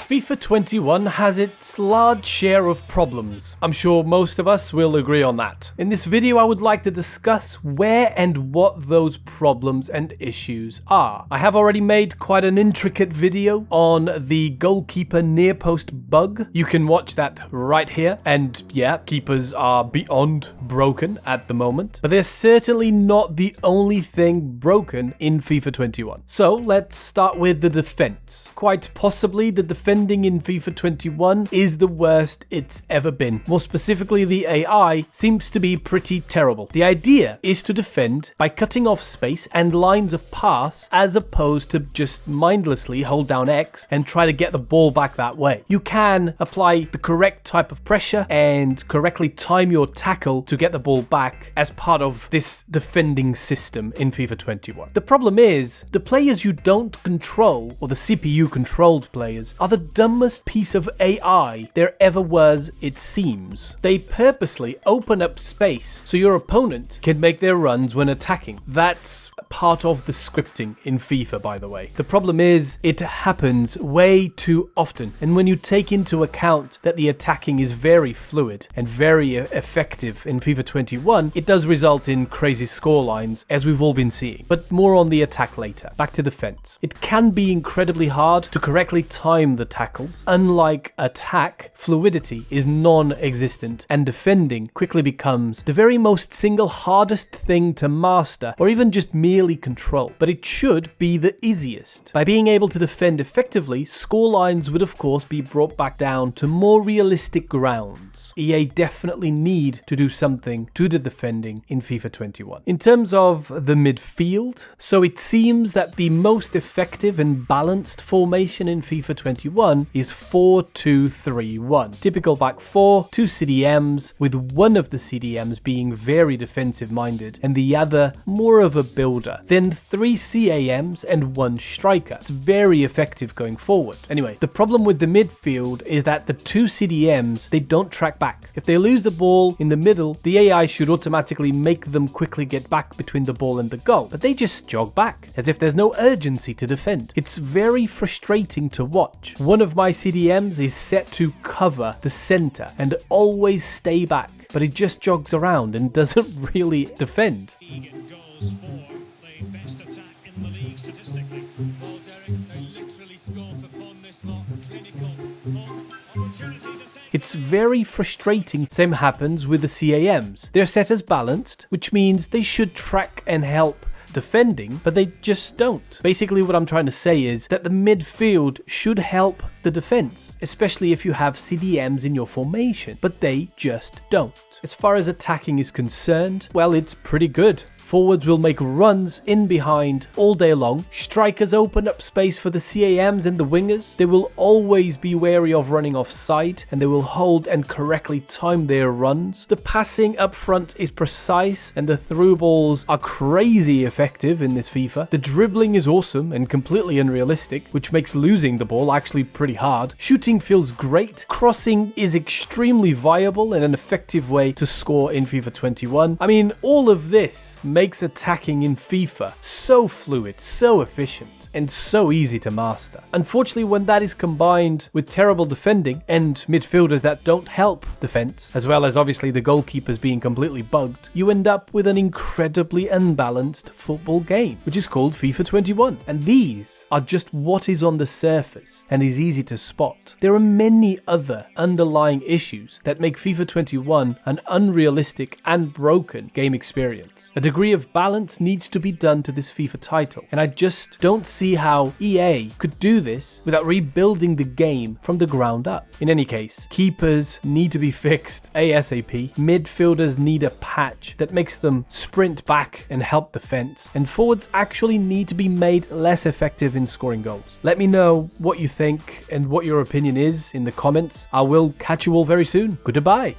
FIFA 21 has its large share of problems. I'm sure most of us will agree on that. In this video, I would like to discuss where and what those problems and issues are. I have already made quite an intricate video on the goalkeeper near post bug. You can watch that right here. And yeah, keepers are beyond broken at the moment, but they're certainly not the only thing broken in FIFA 21. So let's start with the defense. Quite possibly the defending in FIFA 21 is the worst it's ever been. More specifically, the AI seems to be pretty terrible. The idea is to defend by cutting off space and lines of pass as opposed to just mindlessly hold down X and try to get the ball back that way. You can apply the correct type of pressure and correctly time your tackle to get the ball back as part of this defending system in FIFA 21. The problem is the players you don't control, or the CPU controlled players, are the dumbest piece of AI there ever was, it seems. They purposely open up space so your opponent can make their runs when attacking. That's part of the scripting in FIFA, by the way. The problem is it happens way too often, and when you take into account that the attacking is very fluid and very effective in FIFA 21, it does result in crazy score lines, as we've all been seeing. But more on the attack later. Back to defense. It can be incredibly hard to correctly time the tackles. Unlike attack, fluidity is non-existent, and defending quickly becomes the very most single hardest thing to master, or even just merely control. But it should be the easiest. By being able to defend effectively, score lines would of course be brought back down to more realistic grounds. EA definitely need to do something to the defending in FIFA 21. In terms of the midfield, so it seems that the most effective and balanced formation in FIFA 21 is 4-2-3-1. Typical back four, two CDMs, with one of the CDMs being very defensive minded and the other more of a builder. Then three CAMs and one striker. It's very effective going forward. Anyway, the problem with the midfield is that the two CDMs, they don't track back. If they lose the ball in the middle, the AI should automatically make them quickly get back between the ball and the goal, but they just jog back as if there's no urgency to defend. It's very frustrating to watch. One of my CDMs is set to cover the center and always stay back, but it just jogs around and doesn't really defend. It's very frustrating. Same happens with the CAMs. They're set as balanced, which means they should track and help defending, but they just don't. Basically what I'm trying to say is that the midfield should help the defense, especially if you have CDMs in your formation, but they just don't. As far as attacking is concerned, well, it's pretty good. Forwards will make runs in behind all day long. Strikers open up space for the CAMs and the wingers. They will always be wary of running offside, and they will hold and correctly time their runs. The passing up front is precise, and the through balls are crazy effective in this FIFA. The dribbling is awesome and completely unrealistic, which makes losing the ball actually pretty hard. Shooting feels great. Crossing is extremely viable and an effective way to score in FIFA 21. I mean, all of this makes attacking in FIFA so fluid, so efficient, and so easy to master. Unfortunately, when that is combined with terrible defending and midfielders that don't help defense, as well as obviously the goalkeepers being completely bugged, you end up with an incredibly unbalanced football game, which is called FIFA 21. And these are just what is on the surface and is easy to spot. There are many other underlying issues that make FIFA 21 an unrealistic and broken game experience. A degree of balance needs to be done to this FIFA title, and I just don't see how EA could do this without rebuilding the game from the ground up. In any case, keepers need to be fixed ASAP, midfielders need a patch that makes them sprint back and help defense, and forwards actually need to be made less effective in scoring goals. Let me know what you think and what your opinion is in the comments. I will catch you all very soon. Goodbye.